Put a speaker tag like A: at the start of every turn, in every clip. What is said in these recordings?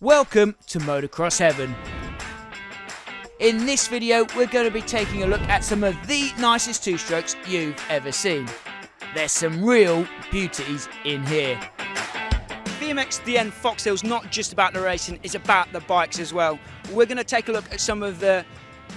A: Welcome to Motocross Heaven. In this video, we're going to be taking a look at some of the nicest two-strokes you've ever seen. There's some real beauties in here. VMXDN Foxhill's not just about the racing, it's about the bikes as well. We're going to take a look at some of the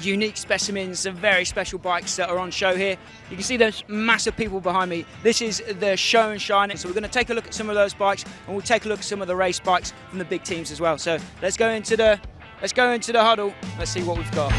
A: unique specimens of very special bikes that are on show here. You can see those massive people behind me. This is the Show N Shine, so we're going to take a look at some of those bikes, and we'll take a look at some of the race bikes from the big teams as well. So let's go into the huddle. Let's see what we've got.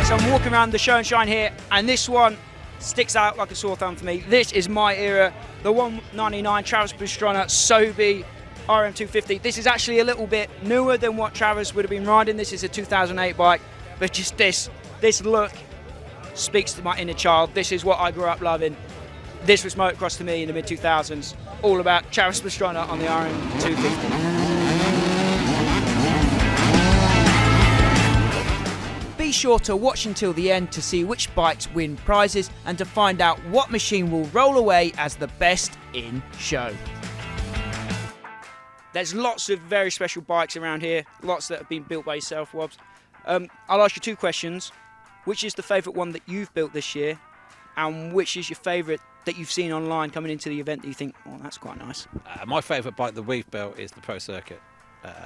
A: So I'm walking around the Show N Shine here, and this one sticks out like a sore thumb for me. This is my era, the 199 Travis Pastrana Sobe RM250. This is actually a little bit newer than what Travis would have been riding. This is a 2008 bike, but just this look speaks to my inner child. This is what I grew up loving. This was motocross to me in the mid-2000s, all about Travis Pastrana on the RM250. Be sure to watch until the end to see which bikes win prizes and to find out what machine will roll away as the best in show. There's lots of very special bikes around here, lots that have been built by yourself, Wobbs. I'll ask you two questions. Which is the favourite one that you've built this year? And which is your favourite that you've seen online coming into the event that you think, oh, that's quite nice?
B: My favourite bike that we've built is the Pro Circuit.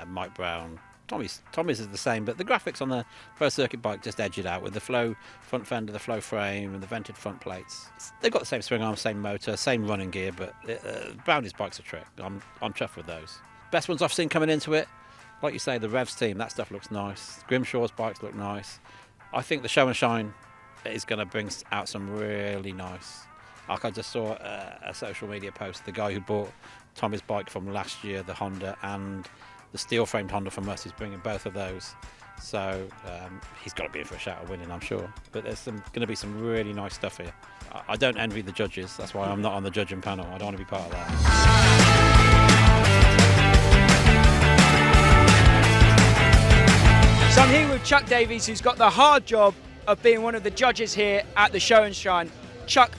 B: Mike Brown. Tommy's is the same, but the graphics on the Pro Circuit bike just edge it out with the flow front fender, the flow frame, and the vented front plates. They've got the same swing arm, same motor, same running gear, but Brownie's bike's a trick. I'm chuffed with those. Best ones I've seen coming into it, like you say, the Revs team, that stuff looks nice. Grimshaw's bikes look nice. I think the Show N Shine is going to bring out some really nice. Like I just saw a social media post, the guy who bought Tommy's bike from last year, the Honda, and the steel-framed Honda from us is bringing both of those. So he's got to be in for a shout of winning, I'm sure. But there's going to be some really nice stuff here. I don't envy the judges, that's why I'm not on the judging panel. I don't want to be part of that.
A: So I'm here with Chuck Davies, who's got the hard job of being one of the judges here at the Show N Shine. Chuck,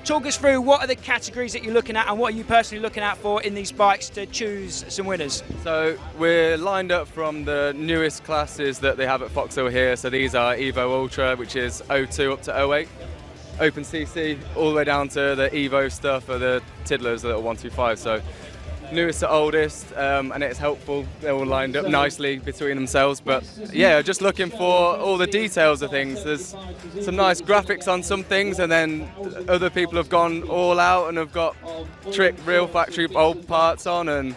A: talk us through what are the categories that you're looking at and what are you personally looking at for in these bikes to choose some winners?
C: So we're lined up from the newest classes that they have at Foxhill here. So these are Evo Ultra, which is 02 up to 08. Open CC, all the way down to the Evo stuff or the Tiddlers, the little 125. So newest to oldest, and it's helpful. They're all lined up nicely between themselves. But yeah, just looking for all the details of things. There's some nice graphics on some things, and then other people have gone all out and have got real factory old parts on. And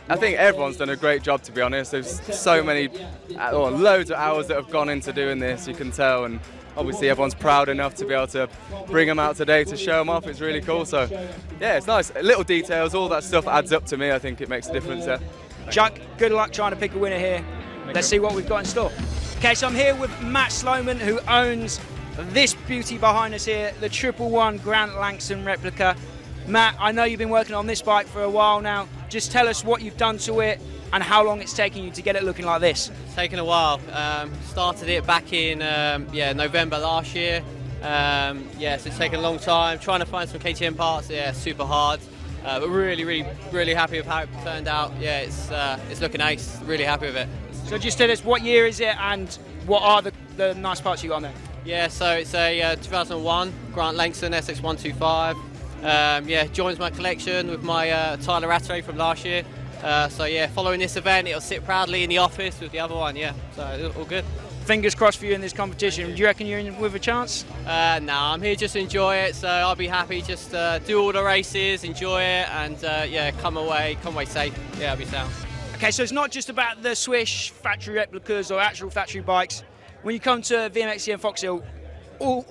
C: I think everyone's done a great job, to be honest. There's so many, loads of hours that have gone into doing this, you can tell. And obviously everyone's proud enough to be able to bring them out today to show them off. It's really cool. So yeah, it's nice. Little details, all that stuff adds up to me. I think it makes a difference there.
A: Chuck, good luck trying to pick a winner here. Let's see what we've got in store. Okay, so I'm here with Matt Slowman, who owns this beauty behind us here, the 111 Grant Langston replica. Matt, I know you've been working on this bike for a while now. Just tell us what you've done to it and how long it's taken you to get it looking like this.
D: It's taken a while. Started it back in November last year. So it's taken a long time. Trying to find some KTM parts, super hard. But really happy with how it turned out. Yeah, it's looking nice. Really happy with it.
A: So just tell us, what year is it and what are the nice parts you got on there?
D: Yeah, so it's a 2001 Grant Langston SX125. Joins my collection with my Tyler Rattray from last year. Following this event, it'll sit proudly in the office with the other one, so all good.
A: Fingers crossed for you in this competition. Do you reckon you're in with a chance?
D: No, I'm here just to enjoy it, so I'll be happy just do all the races, enjoy it, and come away safe. Yeah, I'll be sound.
A: Okay, so it's not just about the Swish factory replicas or actual factory bikes. When you come to VMXDN Foxhill, all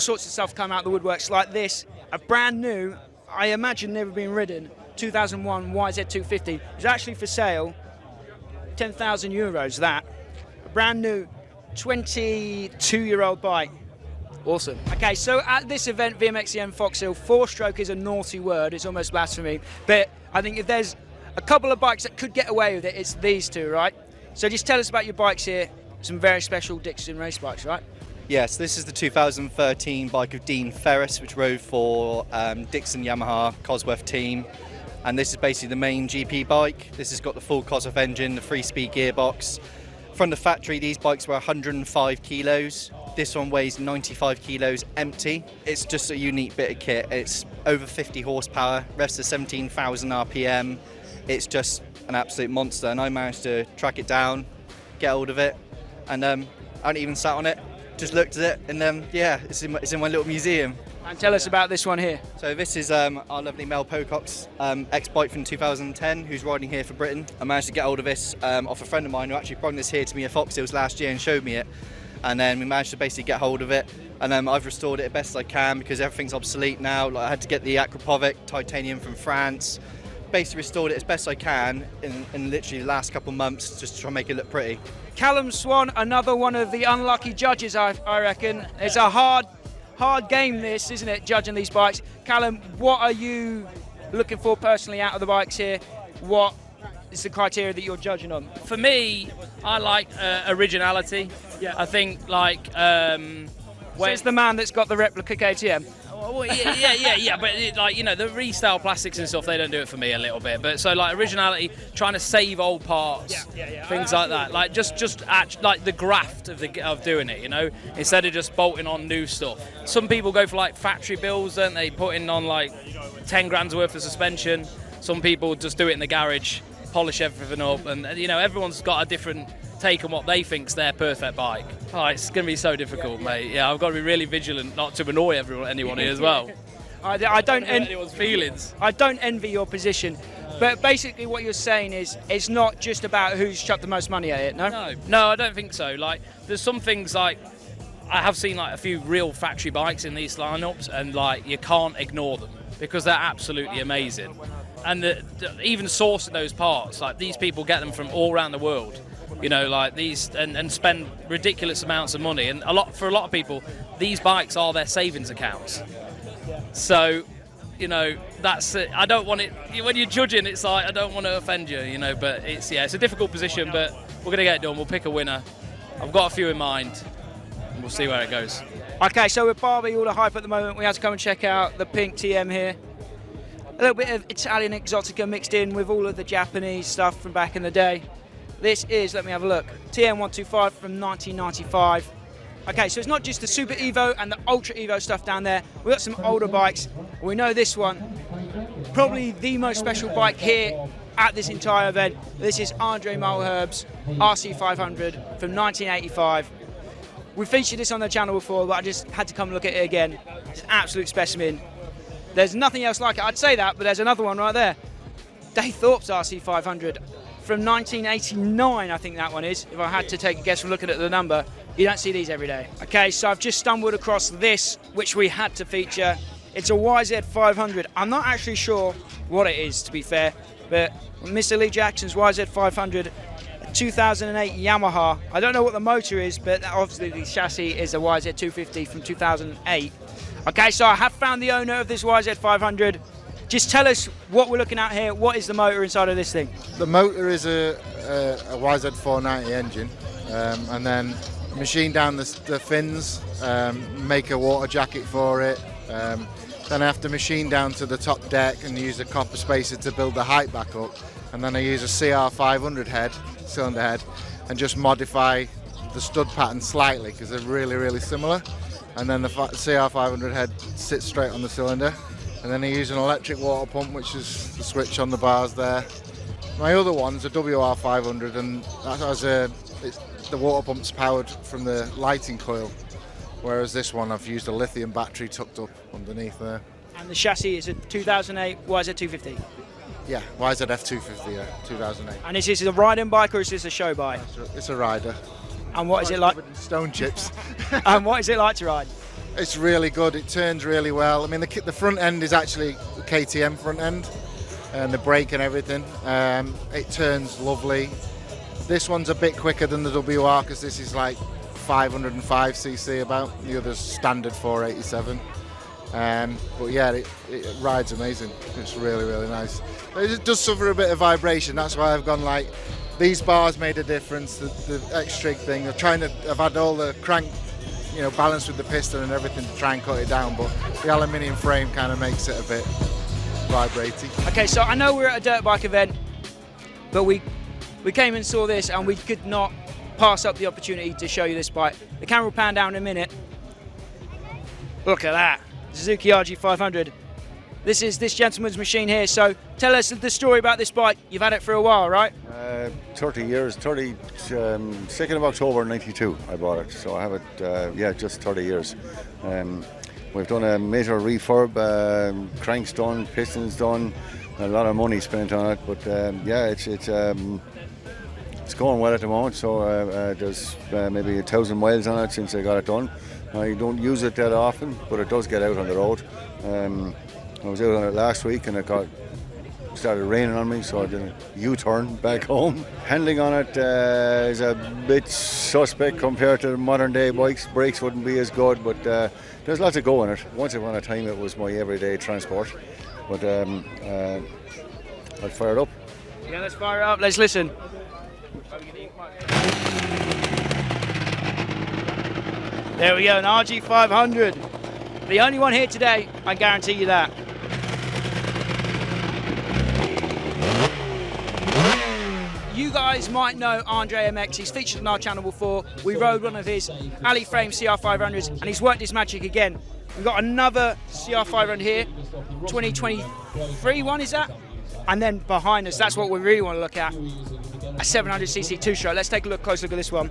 A: sorts of stuff come out of the woodworks like this, a brand new, I imagine never been ridden, 2001 YZ250. It's actually for sale, 10,000 euros that. A brand new 22-year-old bike. Awesome. Okay, so at this event, VMXDN Foxhill, four-stroke is a naughty word, it's almost blasphemy, but I think if there's a couple of bikes that could get away with it, it's these two, right? So just tell us about your bikes here, some very special Dixon race bikes, right?
E: Yes, this is the 2013 bike of Dean Ferris, which rode for Dixon Yamaha Cosworth team. and this is basically the main GP bike. This has got the full Kosov engine, the 3-speed gearbox. From the factory, these bikes were 105 kilos. This one weighs 95 kilos empty. It's just a unique bit of kit. It's over 50 horsepower, revs to 17,000 RPM. It's just an absolute monster, and I managed to track it down, get hold of it, and I haven't even sat on it, just looked at it, and yeah, it's in my little museum.
A: And tell us about this one here.
E: So this is our lovely Mel Pocock's ex-bike from 2010, who's riding here for Britain. I managed to get hold of this off a friend of mine who actually brought this here to me at Fox Hills last year and showed me it. And then we managed to basically get hold of it, and I've restored it as best as I can because everything's obsolete now. Like, I had to get the Acropovic titanium from France. Basically restored it as best I can in literally the last couple of months just to try and make it look pretty.
A: Callum Swan, another one of the unlucky judges, I reckon. It's a hard game this, isn't it, judging these bikes. Callum, what are you looking for personally out of the bikes here? What is the criteria that you're judging on?
F: For me, I like originality.
A: Yeah.
F: I think like
A: So it's the man that's got the replica KTM.
F: well, yeah. But like, you know, the restyle plastics and stuff, they don't do it for me a little bit. But so like originality, trying to save old parts, things like that. Like just like the graft of doing it, you know, instead of just bolting on new stuff. Some people go for like factory builds, don't they? Putting on like 10 grand's worth of suspension. Some people just do it in the garage, polish everything up, and you know, everyone's got a different take on what they think's their perfect bike. Oh, it's going to be so difficult, mate. Yeah, I've got to be really vigilant not to annoy anyone here as well.
A: I don't
F: anyone's feelings.
A: I don't envy your position, but basically what you're saying is it's not just about who's chucked the most money at it, no?
F: No, I don't think so. Like, there's some things like I have seen like a few real factory bikes in these lineups, and like you can't ignore them because they're absolutely amazing. And even sourcing those parts, like these people get them from all around the world. You know, like these, and spend ridiculous amounts of money, and for a lot of people, these bikes are their savings accounts. So, you know, that's it. I don't want it. When you're judging, it's like I don't want to offend you, you know. But it's a difficult position, but we're gonna get it done. We'll pick a winner. I've got a few in mind, and we'll see where it goes.
A: Okay, so with Barbie all the hype at the moment, we had to come and check out the pink TM here. A little bit of Italian exotica mixed in with all of the Japanese stuff from back in the day. This is, let me have a look, TM125 from 1995. Okay, so it's not just the Super Evo and the Ultra Evo stuff down there. We've got some older bikes. We know this one, probably the most special bike here at this entire event. This is Andre Malherb's RC500 from 1985. We featured this on the channel before, but I just had to come look at it again. It's an absolute specimen. There's nothing else like it. I'd say that, but there's another one right there. Dave Thorpe's RC500. From 1989, I think that one is, if I had to take a guess from looking at the number. You don't see these every day. Okay, so I've just stumbled across this, which we had to feature. It's a YZ500. I'm not actually sure what it is, to be fair, but Mr. Lee Jackson's YZ500, a 2008 Yamaha. I don't know what the motor is, but obviously the chassis is a YZ250 from 2008. Okay, so I have found the owner of this YZ500. Just tell us what we're looking at here. What is the motor inside of this thing?
G: The motor is a YZ490 engine, and then machine down the fins, make a water jacket for it. Then I have to machine down to the top deck and use a copper spacer to build the height back up. And then I use a CR500 head, cylinder head, and just modify the stud pattern slightly because they're really, really similar. And then the CR500 head sits straight on the cylinder. And then I use an electric water pump, which is the switch on the bars there. My other one's a WR500, and that has the water pump's powered from the lighting coil, whereas this one I've used a lithium battery tucked up underneath there.
A: And the chassis is a 2008 YZ250?
G: Yeah, YZF250, yeah, 2008.
A: And is this a riding bike or is this a show bike?
G: It's a rider.
A: And what is it like?
G: Stone chips.
A: And what is it like to ride?
G: It's really good. It turns really well. I mean, the front end is actually the KTM front end, and the brake and everything. It turns lovely. This one's a bit quicker than the WR because this is like 505cc about. The other's standard 487. But yeah, it rides amazing. It's really, really nice. It does suffer a bit of vibration. That's why I've gone like these bars made a difference. The X-Trig thing. I've had all the crank, balance with the piston and everything to try and cut it down, but the aluminium frame kind of makes it a vibrating.
A: Okay, so I know we're at a dirt bike event, but we came and saw this and we could not pass up the opportunity to show you this bike. The camera will pan down in a minute. Look at that, Suzuki RG500. This is this gentleman's machine here, so tell us the story about this bike. You've had it for a while, right?
H: 30 years, 2nd of October 92 I bought it, so I have it, just 30 years. We've done a major refurb, cranks done, pistons done, a lot of money spent on it, but it's going well at the moment, so there's maybe 1,000 miles on it since I got it done. I don't use it that often, but it does get out on the road. I was out on it last week and it started raining on me, so I did a U-turn back home. Handling on it is a bit suspect compared to modern day bikes. Brakes wouldn't be as good, but there's lots of go in it. Once upon a time it was my everyday transport, but I'll fire it up.
A: Yeah, let's fire it up, let's listen. There we go, an RG500. The only one here today, I guarantee you that. You guys might know Andre MX, he's featured on our channel before. We rode one of his alley frame CR500s and he's worked his magic again. We've got another CR500 here, 2023 one is that? And then behind us, that's what we really want to look at, a 700cc two-stroke. Let's take a close look at this one.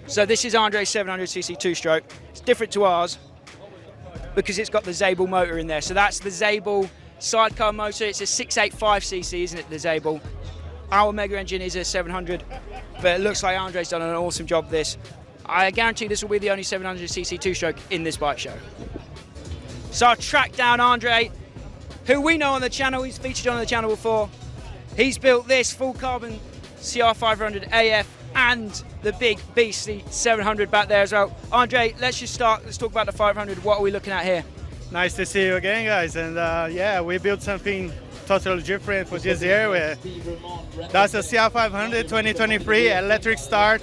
A: So this is Andre's 700cc two-stroke. It's different to ours because it's got the Zabel motor in there. So that's the Zabel sidecar motor. It's a 685cc, isn't it, the Zabel? Our mega engine is a 700, but it looks like Andre's done an awesome job with this. I guarantee this will be the only 700cc two-stroke in this bike show. So I tracked down Andre, who we know on the channel. He's featured on the channel before. He's built this full carbon CR500 AF and the big beastly 700 back there as well. Andre, let's talk about the 500. What are we looking at here?
I: Nice to see you again, guys. And we built something totally different for this year. That's a CR500 2023 electric start.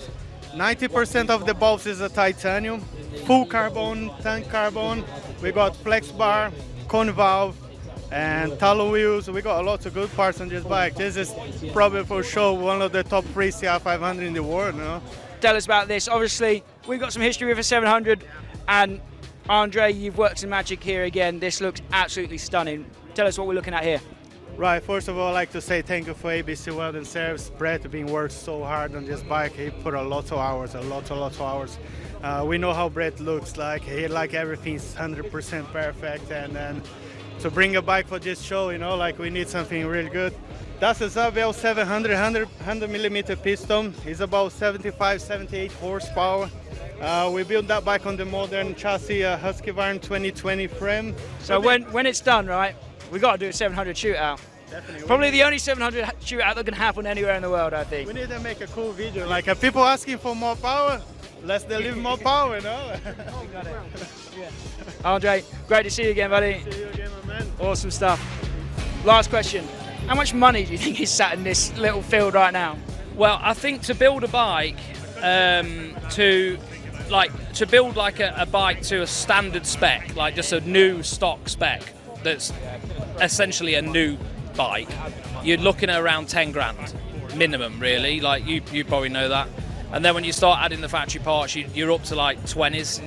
I: 90% of the bulbs is a titanium, full carbon, tank carbon. We got flex bar, cone valve, and talon wheels. We got a lot of good parts on this bike. This is probably for sure one of the top 3 CR500 in the world. You know?
A: Tell us about this. Obviously, we've got some history with a 700, and Andre, you've worked some magic here again. This looks absolutely stunning. Tell us what we're looking at here.
I: Right, first of all, I'd like to say thank you for ABC Weld and Service. Brett been worked so hard on this bike. He put a lot of hours, a lot of hours. We know how Brett looks like. He like everything's 100% perfect, and then to bring a bike for this show, you know, like we need something really good. That's a Zabel 700 100mm piston. It's about 75, 78 horsepower. We built that bike on the modern chassis, Husqvarna 2020 frame.
A: So when it's done, right, we got to do a 700 shootout.
I: Definitely.
A: Probably the only 700 shootout that can happen anywhere in the world, I think.
I: We need to make a cool video. Like people asking for more power, let's deliver more power, you know?
A: Yeah. Andre, great to see you again, buddy.
I: See you again, my man.
A: Awesome stuff. Last question. How much money do you think is sat in this little field right now?
F: Well, I think to build a bike, to build like a bike to a standard spec, like just a new stock spec that's essentially a new bike, you're looking at around 10 grand minimum, really. Like you probably know that. And then when you start adding the factory parts, you're up to like 20s.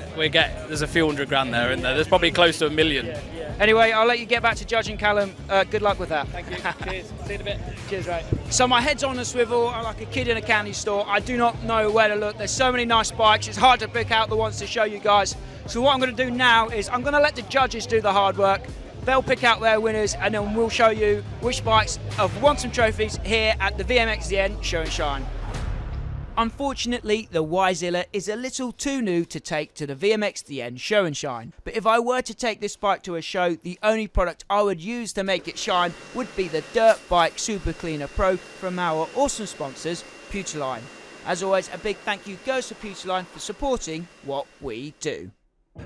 F: There's a few hundred grand there, isn't there? There's probably close to $1 million.
A: Anyway, I'll let you get back to judging, Callum. Good luck with that.
F: Thank you. Cheers. See you in a bit.
A: Cheers, right. So my head's on a swivel. I'm like a kid in a candy store. I do not know where to look. There's so many nice bikes. It's hard to pick out the ones to show you guys. So what I'm going to do now is I'm going to let the judges do the hard work. They'll pick out their winners, and then we'll show you which bikes have won some trophies here at the VMXDN Show N Shine. Unfortunately, the Y-Zilla is a little too new to take to the VMXDN Show N Shine. But if I were to take this bike to a show, the only product I would use to make it shine would be the Dirt Bike Super Cleaner Pro from our awesome sponsors, Putoline. As always, a big thank you goes to Putoline for supporting what we do.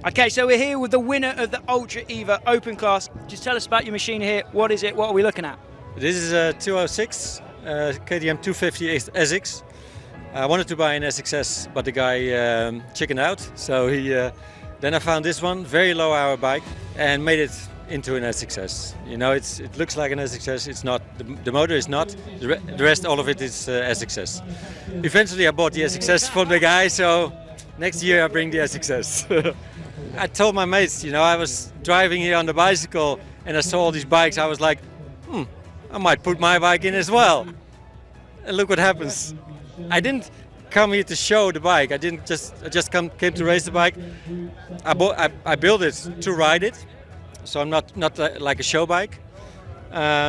A: Okay, so we're here with the winner of the Ultra Eva Open Class. Just tell us about your machine here. What is it? What are we looking at?
J: This is a 206 KTM 250 SX. I wanted to buy an SXS, but the guy chickened out, so he Then I found this one, very low hour bike, and made it into an SXS. You know, it looks like an SXS. It's not. The motor is not. The rest, all of it is SXS. Eventually, I bought the SXS from the guy, so next year I bring the SXS. I told my mates, you know, I was driving here on the bicycle and I saw all these bikes. I was like, I might put my bike in as well. And look what happens. I didn't come here to show the bike. I just came to race the bike. I built it to ride it, so I'm not like a show bike.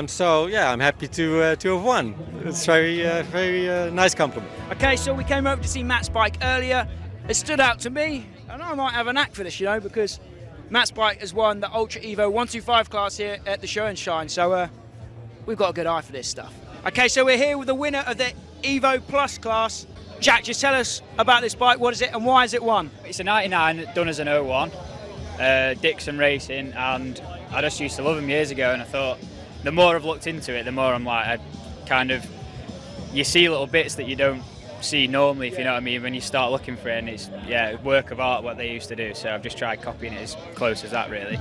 J: So yeah, I'm happy to have won. It's very nice compliment.
A: Okay, so we came over to see Matt's bike earlier. It stood out to me, and I might have a knack for this, you know, because Matt's bike has won the Ultra Evo 125 class here at the Show N Shine. So we've got a good eye for this stuff. Okay, so we're here with the winner of the Evo Plus class. Jack, just tell us about this bike. What is it and why has it won?
K: It's a 99 done as an 01, Dixon Racing, and I just used to love them years ago, and I thought the more I've looked into it, the more I'm like, you see little bits that you don't see normally, if you know what I mean, when you start looking for it, and it's work of art what they used to do, so I've just tried copying it as close as that really.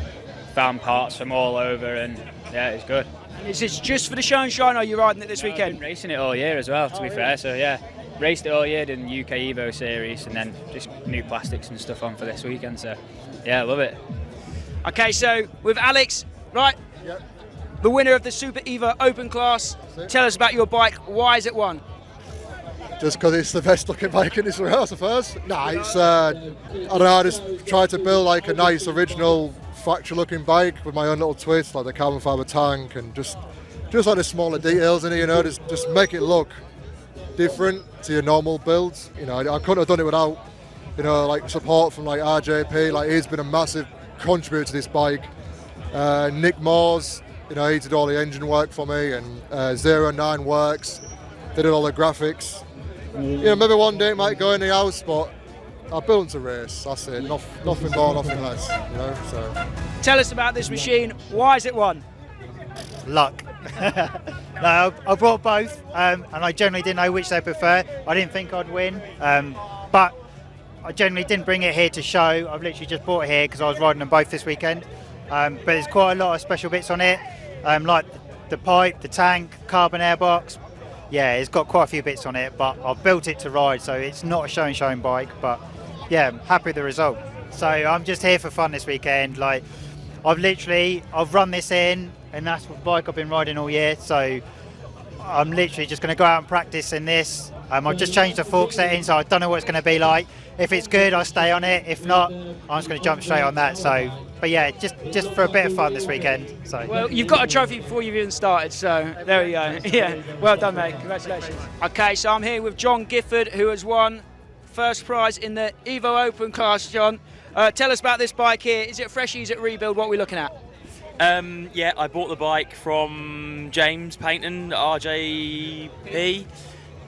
K: Found parts from all over, and yeah, it's good.
A: And is this just for the Show N Shine, or are you riding it this weekend?
K: I've been racing it all year as well, to be fair, so yeah. Raced it all year, did the UK Evo series, and then just new plastics and stuff on for this weekend, so yeah, I love it.
A: Okay, so with Alex, right?
G: Yep.
A: The winner of the Super Evo Open class. Tell us about your bike. Why has it won?
L: Just because it's the best looking bike in this race, I suppose. Nah, it's I don't know. I just tried to build like a nice original factory looking bike with my own little twist, like the carbon fibre tank, and just like the smaller details in it. You know, just make it look different to your normal builds. You know, I couldn't have done it without, you know, like support from like RJP. Like, he's been a massive contributor to this bike. Nick Moores, you know, he did all the engine work for me, and 09 Works, they did all the graphics. You know, maybe one day it might go in the house, but I built to race. That's it. Nothing more, nothing less. You know. So.
A: Tell us about this machine. Why has it won?
M: Luck. No, I brought both, and I generally didn't know which they prefer. I didn't think I'd win, but I generally didn't bring it here to show. I've literally just brought it here because I was riding them both this weekend. But there's quite a lot of special bits on it, like the pipe, the tank, carbon airbox. Yeah, it's got quite a few bits on it, but I've built it to ride, so it's not a Show N Shine bike. But yeah, I'm happy with the result. So I'm just here for fun this weekend. Like, I've run this in, and that's the bike I've been riding all year. So I'm literally just going to go out and practice in this. I've just changed the fork setting, so I don't know what it's going to be like. If it's good, I'll stay on it. If not, I'm just going to jump straight on that. So, but yeah, just for a bit of fun this weekend. So.
A: Well, you've got a trophy before you've even started, so there we go. Yeah, well done, mate. Congratulations. Okay, so I'm here with John Gifford, who has won first prize in the Evo Open class. John, tell us about this bike here. Is it freshy? Is it rebuild? What are we looking at?
N: Yeah, I bought the bike from James Paynton, RJP,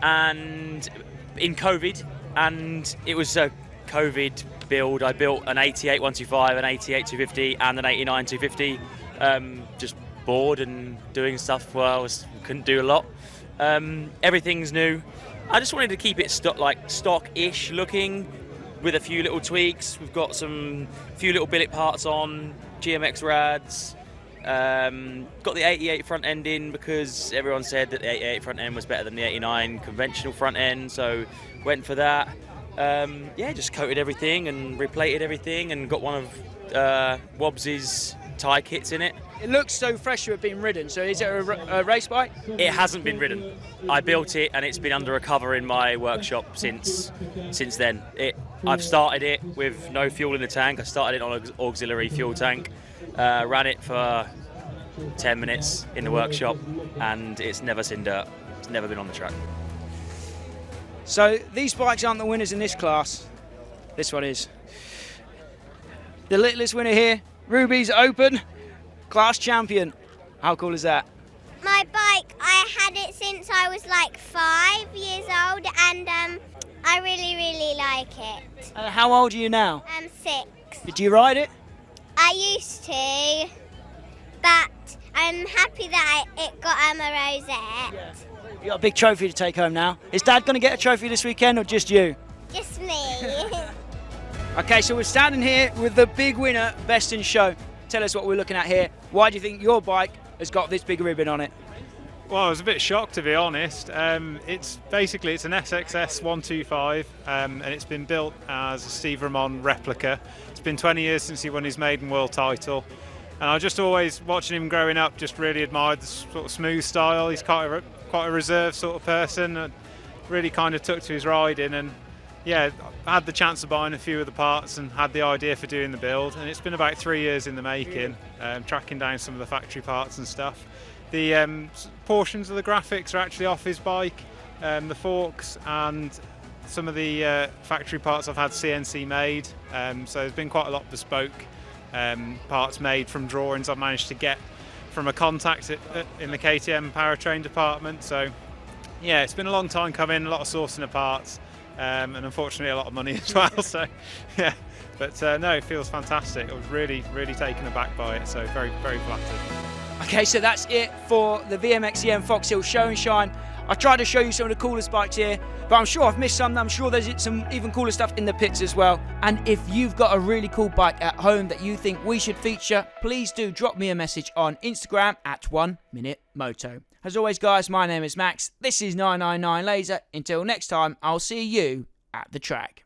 N: and in COVID, and it was a COVID build. I built an 88 125, an 88 250, and an 89 250. Just bored and doing stuff where I couldn't do a lot. Everything's new. I just wanted to keep it stock-ish looking, with a few little tweaks. We've got few little billet parts on, GMX rads. Got the 88 front end in because everyone said that the 88 front end was better than the 89 conventional front end, so went for that. Yeah, just coated everything and replated everything, and got one of Wobbs's tie kits in it.
A: It looks so fresh to have been ridden, so is it a race bike?
N: It hasn't been ridden. I built it and it's been under a cover in my workshop since then. I've started it with no fuel in the tank. I started it on an auxiliary fuel tank, ran it for 10 minutes in the workshop, and it's never seen dirt. It's never been on the track.
A: So these bikes aren't the winners in this class. This one is. The littlest winner here, Ruby's Open class champion. How cool is that?
O: My bike, I had it since I was like 5 years old, and I really, really like it.
A: How old are you now?
O: I'm 6.
A: Did you ride it?
O: I used to, but I'm happy that it got a rosette.
A: Yeah. You got a big trophy to take home now. Is Dad going to get a trophy this weekend, or just you?
O: Just me.
A: Okay, so we're standing here with the big winner, Beston Show. Tell us what we're looking at here. Why do you think your bike has got this big ribbon on it?
P: Well, I was a bit shocked, to be honest. It's an SXS 125, and it's been built as a Steve Ramon replica. It's been 20 years since he won his maiden world title, and I just always, watching him growing up, just really admired the sort of smooth style. He's quite a reserved sort of person, and really kind of took to his riding. And yeah, I had the chance of buying a few of the parts and had the idea for doing the build, and it's been about 3 years in the making, tracking down some of the factory parts and stuff. The portions of the graphics are actually off his bike, the forks and some of the factory parts I've had CNC made, so there's been quite a lot of bespoke parts made from drawings I've managed to get from a contact in the KTM powertrain department. So yeah, it's been a long time coming, a lot of sourcing of parts, and unfortunately a lot of money as well, so yeah, but no, it feels fantastic. I was really taken aback by it, so very flattered.
A: Okay, so that's it for the VMXDN Fox Hill Show and Shine. I tried to show you some of the coolest bikes here, but I'm sure I've missed some. I'm sure there's some even cooler stuff in the pits as well. And if you've got a really cool bike at home that you think we should feature, please do drop me a message on Instagram at 1MinuteMoto. As always, guys, my name is Max. This is 999 Laser. Until next time, I'll see you at the track.